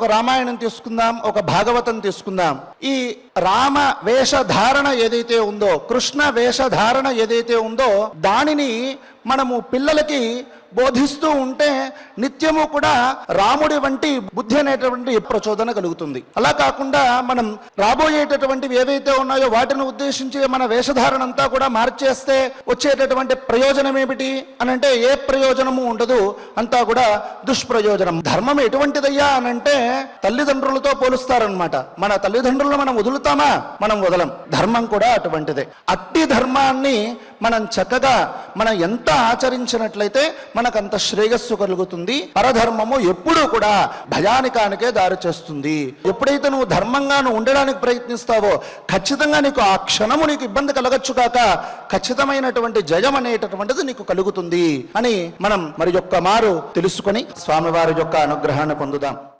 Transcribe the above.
ఒక రామాయణం తీసుకుందాం, ఒక భాగవతం తీసుకుందాం. ఈ రామ వేషధారణ ఏదైతే ఉందో, కృష్ణ వేషధారణ ఏదైతే ఉందో, దానిని మనము పిల్లలకి బోధిస్తూ ఉంటే నిత్యము కూడా రాముడి వంటి బుద్ధి అనేటువంటి ప్రచోదన కలుగుతుంది. అలా కాకుండా మనం రాబోయేటటువంటివి ఏవైతే ఉన్నాయో వాటిని ఉద్దేశించి మన వేషధారణ అంతా కూడా మార్చేస్తే వచ్చేటటువంటి ప్రయోజనం ఏమిటి అని అంటే ఏ ప్రయోజనము ఉండదు, అంతా కూడా దుష్ప్రయోజనం. ధర్మం ఎటువంటిదయ్యా అని అంటే తల్లిదండ్రులతో పోలుస్తారనమాట. మన తల్లిదండ్రులను మనం వదులుతామా? మనం వదలం. ధర్మం కూడా అటువంటిదే. అట్టి ధర్మాన్ని మనం చక్కగా మనం ఎంత ఆచరించినట్లయితే మనకంత శ్రేయస్సు కలుగుతుంది. పరధర్మము ఎప్పుడూ కూడా భయానికానికే దారి చేస్తుంది. ఎప్పుడైతే నువ్వు ధర్మంగా ఉండడానికి ప్రయత్నిస్తావో ఖచ్చితంగా నీకు ఆ క్షణము నీకు ఇబ్బంది కలగచ్చు కాక ఖచ్చితమైనటువంటి జయం అనేటటువంటిది నీకు కలుగుతుంది అని మనం మరి యొక్క మారు తెలుసుకొని స్వామివారి యొక్క అనుగ్రహాన్ని పొందుదాం.